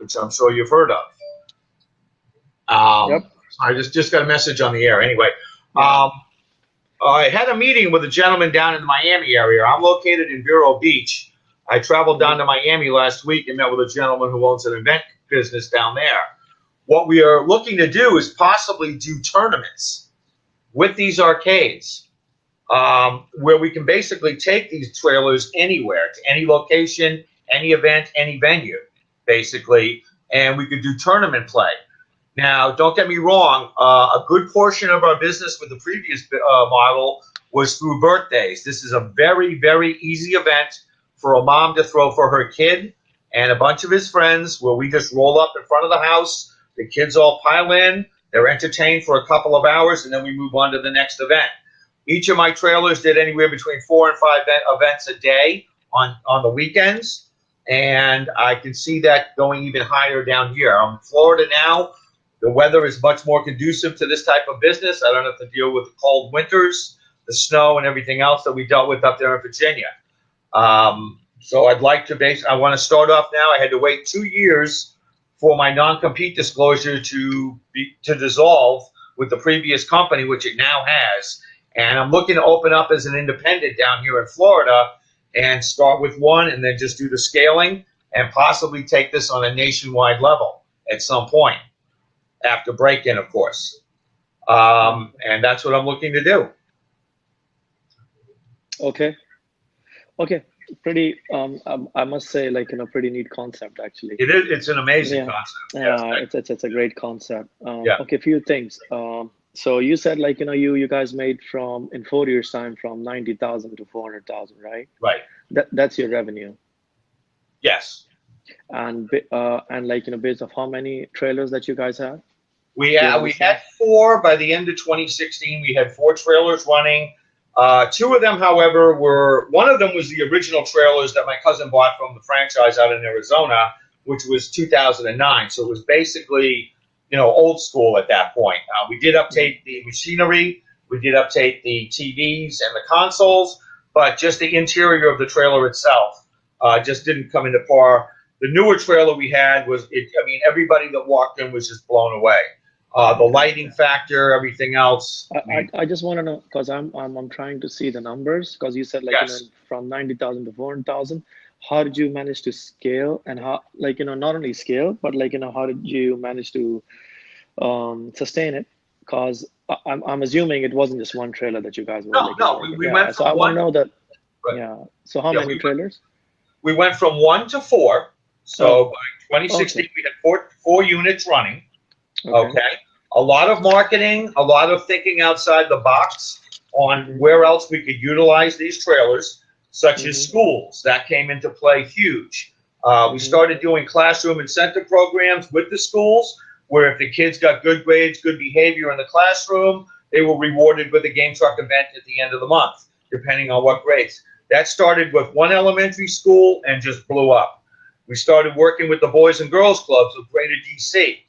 which I'm sure you've heard of. Yep. I just got a message on the air. Anyway, I had a meeting with a gentleman down in the Miami area. I'm located in Vero Beach. I traveled down to Miami last week and met with a gentleman who owns an event business down there. What we are looking to do is possibly do tournaments with these arcades, where we can basically take these trailers anywhere, to any location, any event, any venue, basically, and we could do tournament play. Now, don't get me wrong, a good portion of our business with the previous model was through birthdays. This is a very, very easy event for a mom to throw for her kid and a bunch of his friends, where we just roll up in front of the house, the kids all pile in, they're entertained for a couple of hours, and then we move on to the next event. Each of my trailers did anywhere between 4 and 5 events a day on the weekends, and I can see that going even higher down here. I'm in Florida now. The weather is much more conducive to this type of business. I don't have to deal with the cold winters, the snow, and everything else that we dealt with up there in Virginia. So I'd like to I want to start off now. I had to wait 2 years for my non-compete disclosure to dissolve with the previous company, which it now has. And I'm looking to open up as an independent down here in Florida and start with one and then just do the scaling and possibly take this on a nationwide level at some point. After break-in, of course. And that's what I'm looking to do. Okay. Pretty, I must say, pretty neat concept, actually. It is. It's an amazing concept. Yeah, it's a great concept. Okay, a few things. So you said, you guys made in 4 years' time from 90,000 to 400,000, right? Right. That's your revenue. Yes. And based off how many trailers that you guys have? We had 4 by the end of 2016. We had 4 trailers running. 2 of them, however, one of them was the original trailers that my cousin bought from the franchise out in Arizona, which was 2009. So it was basically, old school at that point. We did update the machinery. We did update the TVs and the consoles, but just the interior of the trailer itself just didn't come into par. The newer trailer we had everybody that walked in was just blown away. The lighting factor, everything else. I just want to know, because I'm trying to see the numbers, because you said from 90,000 to 400,000. How did you manage to scale, and how not only scale, but how did you manage to sustain it? Because I'm assuming it wasn't just one trailer that you guys were. We went. So I want to know that. Right. Yeah. So how many trailers? We went from 1 to 4. So by 2016, we had four units running. Okay. A lot of marketing, a lot of thinking outside the box on where else we could utilize these trailers, such as schools. That came into play huge. We started doing classroom incentive programs with the schools, where if the kids got good grades, good behavior in the classroom, they were rewarded with a game truck event at the end of the month, depending on what grades. That started with one elementary school and just blew up. We started working with the Boys and Girls Clubs of Greater DC.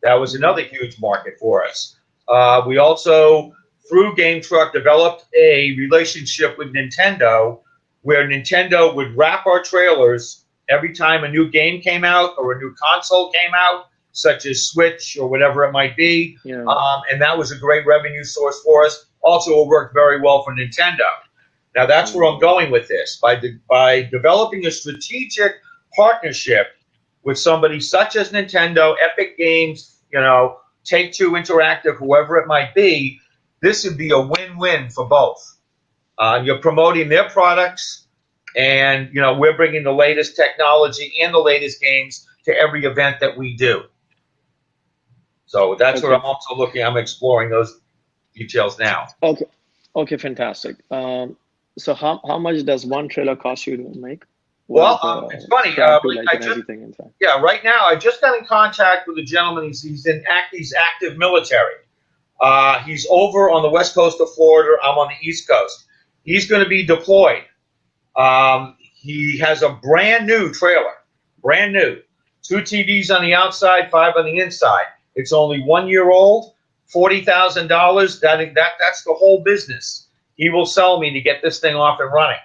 That was another huge market for us. We also, through Game Truck, developed a relationship with Nintendo, where Nintendo would wrap our trailers every time a new game came out or a new console came out, such as Switch or whatever it might be. Yeah. And that was a great revenue source for us. Also, it worked very well for Nintendo. Now, that's where I'm going with this. By developing a strategic partnership with somebody such as Nintendo, Epic Games, Take-Two Interactive, whoever it might be, this would be a win-win for both. You're promoting their products, and we're bringing the latest technology and the latest games to every event that we do. So that's what I'm also I'm exploring those details now. Okay, fantastic. So how much does one trailer cost you to make? Well, it's funny. Right now I just got in contact with a gentleman. He's active military. He's over on the west coast of Florida. I'm on the east coast. He's going to be deployed. He has a brand new trailer, brand new. 2 TVs on the outside, 5 on the inside. It's only 1 year old. $40,000. That's the whole business. He will sell me to get this thing off and running.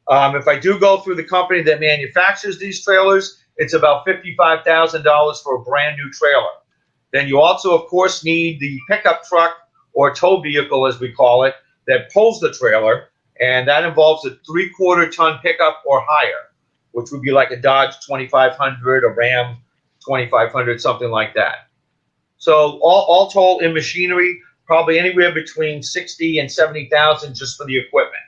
If I do go through the company that manufactures these trailers, it's about $55,000 for a brand new trailer. Then you also, of course, need the pickup truck or tow vehicle, as we call it, that pulls the trailer, and that involves a 3/4 ton pickup or higher, which would be like a Dodge 2500, a Ram 2500, something like that. So all told in machinery, probably anywhere between 60 and 70,000 just for the equipment.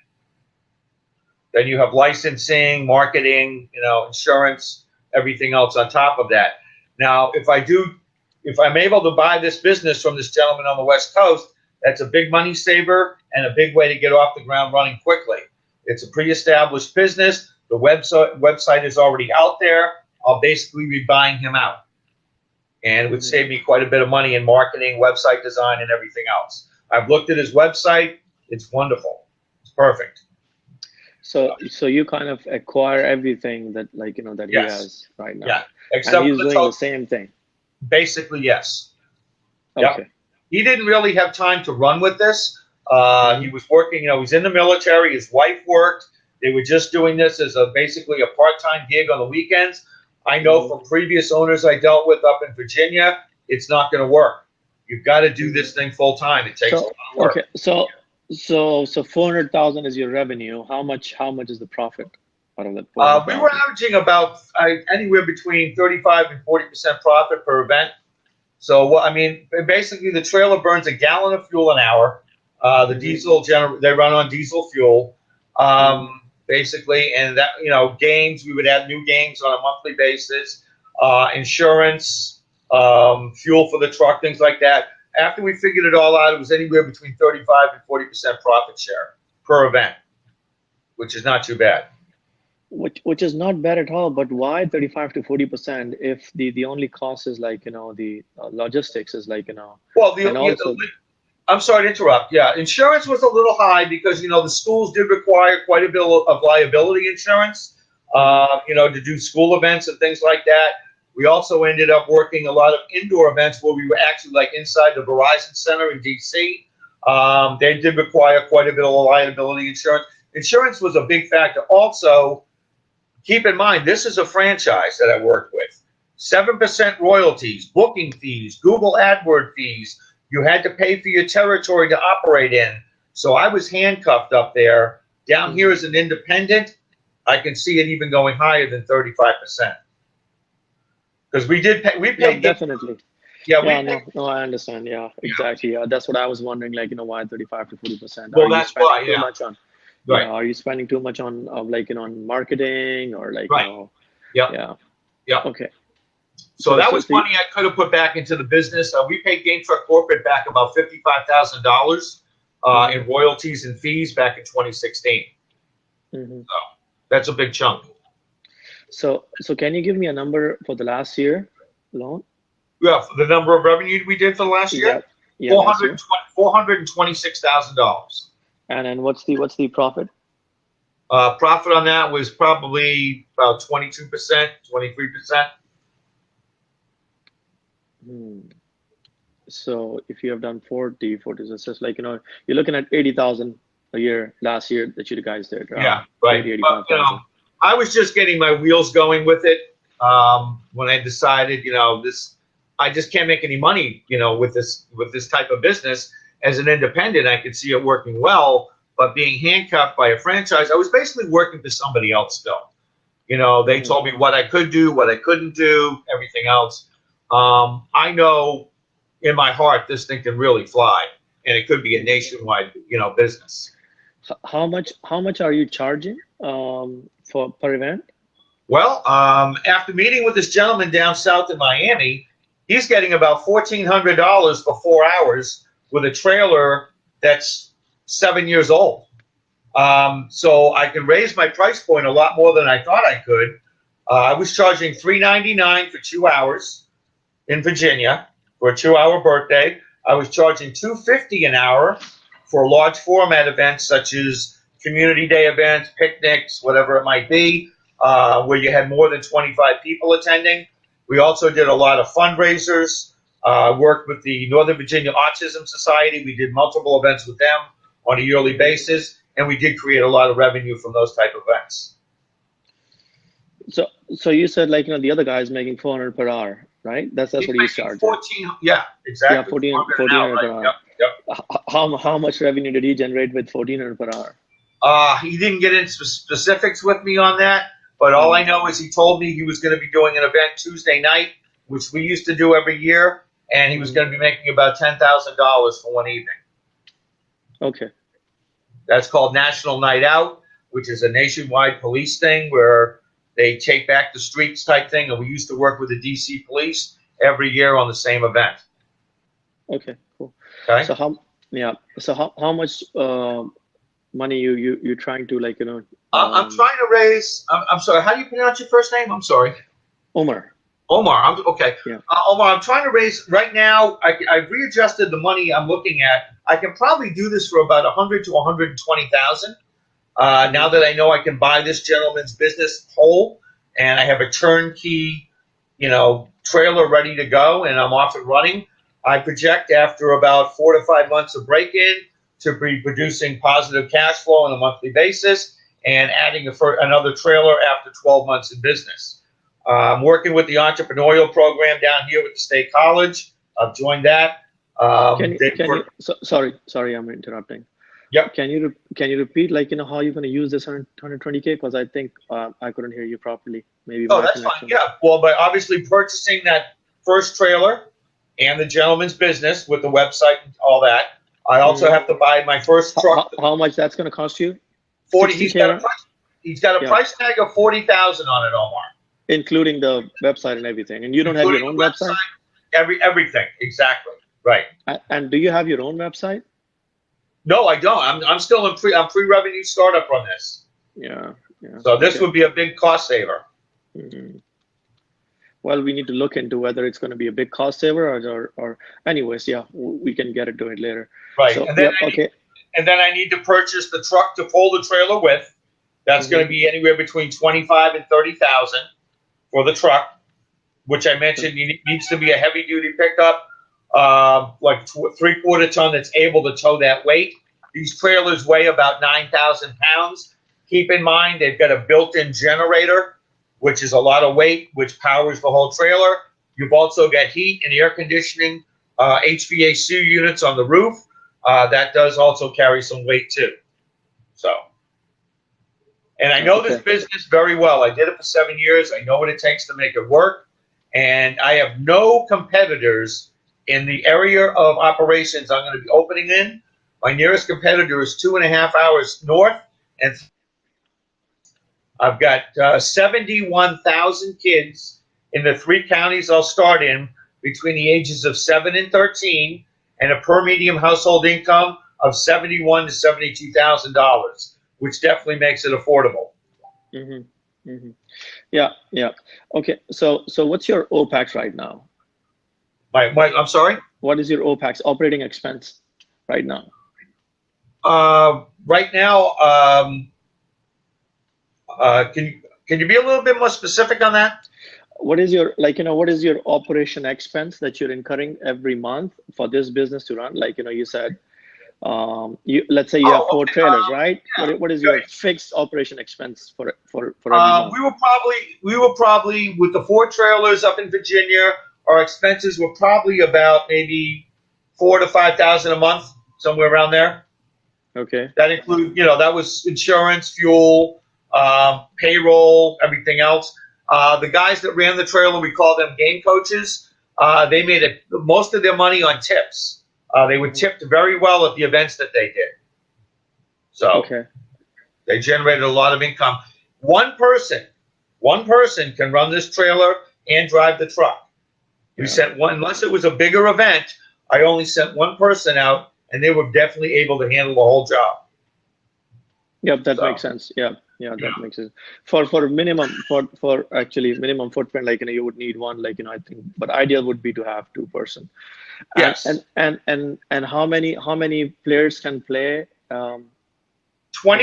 Then you have licensing, marketing, insurance, everything else on top of that. Now, if I'm able to buy this business from this gentleman on the West Coast, that's a big money saver and a big way to get off the ground running quickly. It's a pre-established business. The website is already out there. I'll basically be buying him out. And it would save me quite a bit of money in marketing, website design, and everything else. I've looked at his website. It's wonderful. It's perfect. So you kind of acquire everything that that he has right now. Yeah, except and he's doing the same thing. Basically, yes. Okay. Yep. He didn't really have time to run with this. He was working, he's in the military. His wife worked. They were just doing this as basically a part-time gig on the weekends. I know from previous owners I dealt with up in Virginia, it's not going to work. You've got to do this thing full-time. It takes a lot of work. Okay, so 400,000 is your revenue. How much is the profit out of that? We were averaging about anywhere between 35 and 40% profit per event. So, basically the trailer burns a gallon of fuel an hour. The diesel they run on diesel fuel, basically, and that games, we would have new games on a monthly basis, insurance, fuel for the truck, things like that. After we figured it all out, it was anywhere between 35 and 40% profit share per event, which is not too bad. Which is not bad at all, but why 35 to 40% if the only cost is the logistics is Well, I'm sorry to interrupt. Yeah, insurance was a little high because the schools did require quite a bit of liability insurance, to do school events and things like that. We also ended up working a lot of indoor events where we were actually inside the Verizon Center in DC. They did require quite a bit of liability insurance. Insurance was a big factor. Also, keep in mind, this is a franchise that I worked with. 7% royalties, booking fees, Google AdWord fees. You had to pay for your territory to operate in. So I was handcuffed up there. Down here as an independent, I can see it even going higher than 35%. Because we paid. Yeah, definitely. Yeah, I understand. Yeah, exactly. Yeah, that's what I was wondering. Why 35 to 40%? Well, that's why. Yeah. Much on, right. Are you spending too much on on marketing or right. Yeah. Okay. So that was money I could have put back into the business. We paid Game Truck Corporate back about $55,000 in royalties and fees back in 2016. So that's a big chunk. So can you give me a number for the last year alone? Yeah, for the number of revenue we did for the last year? Yeah, $426,000. And then what's the profit? Profit on that was probably about 22%, 23%. So if you have done 40, it's just you're looking at 80,000 a year last year that you guys did. Yeah, right. 85,000. I was just getting my wheels going with it when I decided, I just can't make any money, with this type of business. As an independent, I could see it working well, but being handcuffed by a franchise, I was basically working for somebody else still. They told me what I could do, what I couldn't do, everything else. I know in my heart this thing can really fly, and it could be a nationwide, business. How much are you charging for per event? Well, after meeting with this gentleman down south in Miami, he's getting about $1,400 for 4 hours with a trailer that's 7 years old. So I can raise my price point a lot more than I thought I could. I was charging $399 for 2 hours in Virginia for a 2-hour birthday. I was charging $250 an hour for large format events such as community day events, picnics, whatever it might be, where you had more than 25 people attending. We also did a lot of fundraisers, worked with the Northern Virginia Autism Society. We did multiple events with them on a yearly basis, and we did create a lot of revenue from those type of events. So you said like the other guy is making 400 per hour, right? That's He's what he making charged. 14. Yeah, Yeah, exactly. 1400 per Right? hour. Yep. Yep. How much revenue did he generate with 1400 per hour? He didn't get into specifics with me on that, but all I know is he told me he was going to be doing an event Tuesday night, which we used to do every year, and he was going to be making about $10,000 for one evening. Okay. That's called National Night Out, which is a nationwide police thing where they take back the streets type thing, and we used to work with the DC police every year on the same event. Okay, cool. Okay. So how much money you're trying to I'm trying to raise. I'm sorry. How do you pronounce your first name? I'm sorry. Omar. Omar. Okay. Yeah. Omar, I'm trying to raise right now. I've readjusted the money I'm looking at. I can probably do this for about 100 to 120,000. Now that I know I can buy this gentleman's business whole, and I have a turnkey, trailer ready to go, and I'm off and running. I project after about 4 to 5 months of break-in to be producing positive cash flow on a monthly basis and adding another trailer after 12 months in business. I'm working with the entrepreneurial program down here with the State College. I've joined that. Sorry, I'm interrupting. Yep. Can you repeat how you're going to use this 120K? Because I think I couldn't hear you properly. Maybe. Oh, that's fine. Yeah. Well, by obviously purchasing that first trailer and the gentleman's business with the website and all that. I also have to buy my first truck. How much that's going to cost you? 40. He's got a price tag of 40,000 on it, Omar. Including the website and everything. And you don't have your own website? Everything. Exactly. Right. And do you have your own website? No, I don't. I'm still I'm pre-revenue startup on this. Yeah. So this would be a big cost saver. Mm-hmm. Well, we need to look into whether it's going to be a big cost saver or anyways, yeah, we can get into it later. Right. So, and then I need to purchase the truck to pull the trailer with. That's going to be anywhere between 25 and 30,000 for the truck, which I mentioned needs to be a heavy duty pickup, like 3/4 ton that's able to tow that weight. These trailers weigh about 9,000 pounds. Keep in mind they've got a built-in generator, which is a lot of weight, which powers the whole trailer. You've also got heat and air conditioning, HVAC units on the roof. That does also carry some weight too. So, and I know this business very well. I did it for 7 years. I know what it takes to make it work. And I have no competitors in the area of operations I'm going to be opening in. My nearest competitor is 2.5 hours north, and I've got 71,000 kids in the 3 counties I'll start in between the ages of 7 and 13, and a per medium household income of $71,000 to $72,000, which definitely makes it affordable. Mm-hmm. Mm-hmm. Yeah. Okay. So what's your OPEX right now? I'm sorry? What is your OPEX, operating expense, right now? Right now, can you be a little bit more specific on that? What is your what is your operation expense that you're incurring every month for this business to run? You said, let's say you have 4 trailers, right? Yeah. What is your fixed operation expense for every month? We were probably with the 4 trailers up in Virginia. Our expenses were probably about maybe $4,000 to $5,000 a month, somewhere around there. Okay. That included, that was insurance, fuel, payroll, everything else. The guys that ran the trailer, we call them game coaches. They made most of their money on tips. They were tipped very well at the events that they did. So they generated a lot of income. One person can run this trailer and drive the truck. We sent one, unless it was a bigger event, I only sent one person out, and they were definitely able to handle the whole job. Yep, that makes sense. Yeah, that makes sense. For minimum minimum footprint, you would need one, I think, but ideal would be to have 2 person. Yes. And how many players can play? 20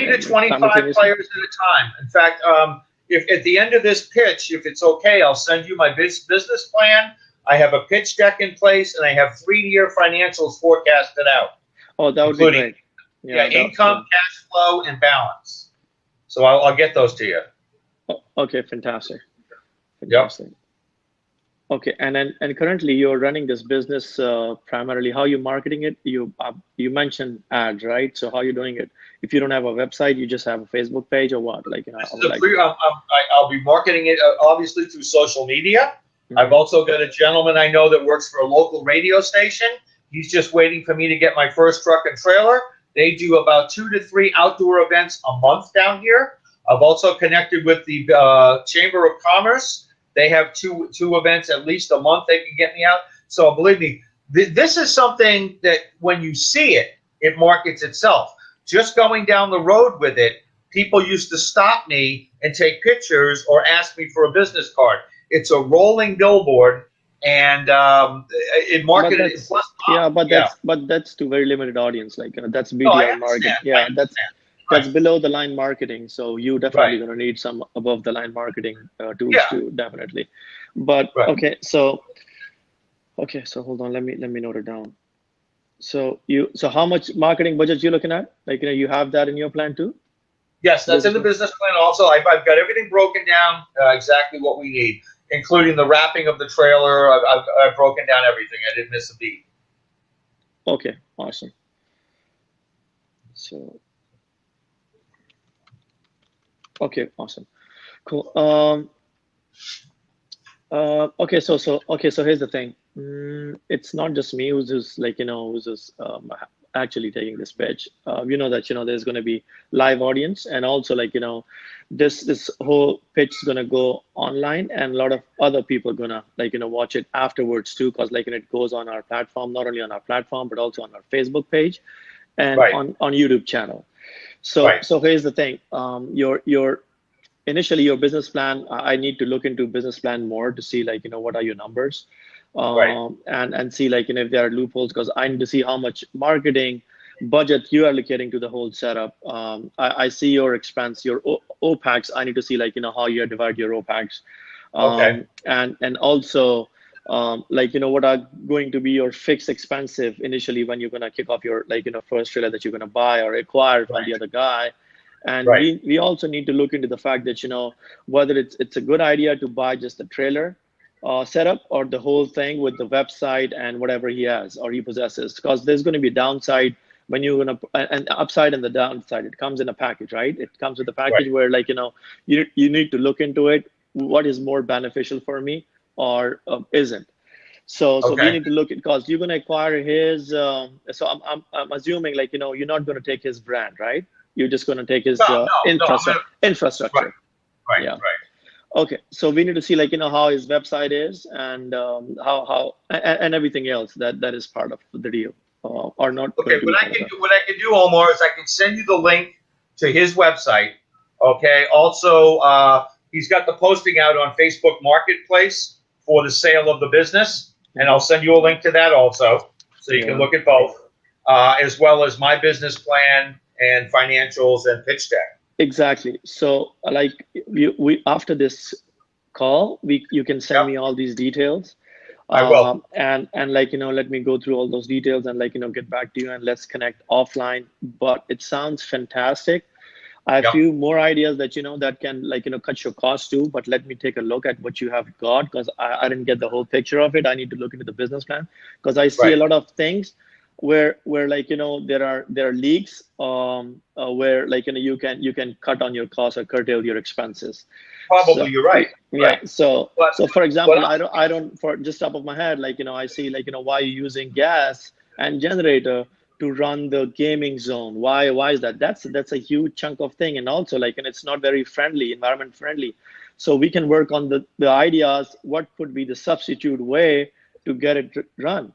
to 25 players at a time. In fact, if at the end of this pitch, if it's okay, I'll send you my business plan. I have a pitch deck in place, and I have 3-year financials forecasted out. Oh, that would be great. Yeah, income, cash flow, and balance. So I'll get those to you. Okay, fantastic. Yep. Fantastic. Okay, and currently you're running this business primarily. How you marketing it? You mentioned ads, right? So how you doing it? If you don't have a website, you just have a Facebook page or what? Like, This I is would a like to free. know. I'll be marketing it obviously through social media. I've Hmm. also got a gentleman I know that works for a local radio station. He's just waiting for me to get my first truck and trailer. They do about 2 to 3 outdoor events a month down here. I've also connected with the Chamber of Commerce. They have two events at least a month. They can get me out. So believe me, this is something that when you see it, it markets itself. Just going down the road with it, people used to stop me and take pictures or ask me for a business card. It's a rolling billboard, and it But marketed that's plus yeah, yeah. but that's to very limited audience. Like, that's No, I BDR market. understand. I Yeah, understand. that's below the line marketing. So you Right. definitely gonna need some above the line marketing tools Yeah. too, definitely. But Right. okay, so hold on. Let me note it down. So how much marketing budget you looking at? Like, you have that in your plan too? Yes, that's in Business the plan? business plan. Also, I've got everything broken down exactly what we need, including the wrapping of the trailer. I've broken down everything. I didn't miss a beat. Okay, awesome. So, okay, awesome. Cool. Okay, so here's the thing. It's not just me who's just like, who's just actually taking this pitch. You know that, there's going to be live audience, and also, like, this whole pitch is going to go online, and a lot of other people are going to, like, watch it afterwards too, because, like, it goes on our platform, not only on our platform but also on our Facebook page and Right. on YouTube channel. So Right. so here's the thing. Your initially your business plan, I need to look into business plan more to see, like, what are your numbers, Right. and see, like, if there are loopholes, because I need to see how much marketing budget you are allocating to the whole setup. I see your expense, your OPEX. I need to see, like, how you divide your OPEX, Okay. and also, like, what are going to be your fixed expensive initially when you're going to kick off your, like, first trailer that you're going to buy or acquire from the Right. other guy. And Right. we also need to look into the fact that, whether it's a good idea to buy just the trailer setup, or the whole thing with the website and whatever he has or he possesses, because there's going to be a downside when you're going to, an upside and the downside. It comes in a package, right? It comes with a package Right. where, like, you need to look into it. What is more beneficial for me, or isn't? So we Okay. need to look at, because you're going to acquire his. So I'm assuming, like, you're not going to take his brand, right? You're just going to take No. his No. No. I'm gonna. Right. infrastructure. Right. Yeah. Right. Okay. So we need to see, like, how his website is, and how and everything else that is part of the deal, or not Okay. going to be part of that. What I can do, Omar, is I can send you the link to his website. Okay. Also, he's got the posting out on Facebook Marketplace for the sale of the business, and I'll Mhm. send you a link to that also, so you can Yeah. look at both, as well as my business plan and financials and pitch deck. Exactly. So, like, we after this call, you can send Yep. me all these details, I will. and, like, let me go through all those details, and, like, get back to you, and let's connect offline. But it sounds fantastic. I have a Yep. few more ideas that, that can, like, cut your cost too. But let me take a look at what you have got, because I didn't get the whole picture of it. I need to look into the business plan, because I see a Right. lot of things where, like, there are leaks, where, like, you can cut on your costs or curtail your expenses. Probably So you're right. yeah, Right. so But so for what example, I don't for just top of my head, like, I see, like, why you're using gas and generator to run the gaming zone. Why is that? That's a huge chunk of thing. And also, like, and it's not very environment friendly. So we can work on the ideas, what could be the substitute way to get it run.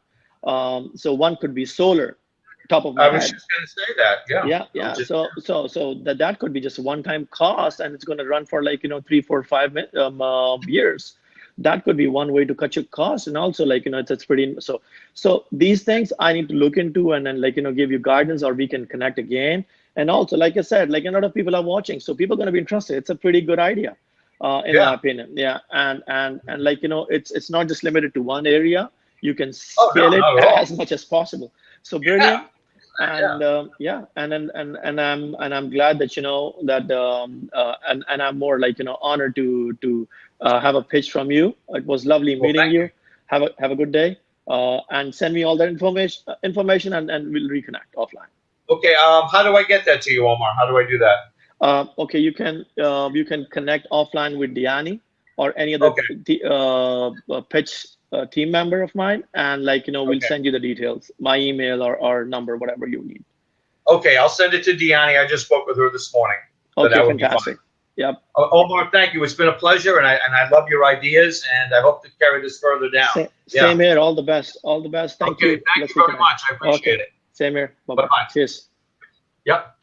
So one could be solar, top of I my was head. just going to say that. Yeah. Yeah, I was yeah. just. So that could be just a one-time cost, and it's going to run for, like, 3, 4, 5 years. That could be one way to cut your costs, and also, like, it's pretty. So these things I need to look into, and then, like, give you guidance, or we can connect again. And also, like I said, like, a lot of people are watching, so people are going to be interested. It's a pretty good idea, in my Yeah. opinion. Yeah, and like, it's not just limited to one area. You can Oh no, scale it not at all. as much as possible. So Yeah. brilliant. Yeah, and I'm glad that and I'm more like honored to have a pitch from you. It was lovely Well, meeting thank you. you. Have a good day. And send me all that information, and we'll reconnect offline. Okay. How do I get that to you, Omar? How do I do that? Okay, you can connect offline with Diani or any other Okay. pitch team member of mine, and we'll Okay. send you the details, my email or number, whatever you need. Okay. I'll send it to Deani. I just spoke with her this morning, so Okay, that would be fine. fantastic. Yep. Omar, thank you. It's been a pleasure, and I love your ideas, and I hope to carry this further down. Same here. All the best. All the best. Thank you. Thank you very much. I appreciate it. Same here. Bye-bye. Bye-bye. Cheers. Yep.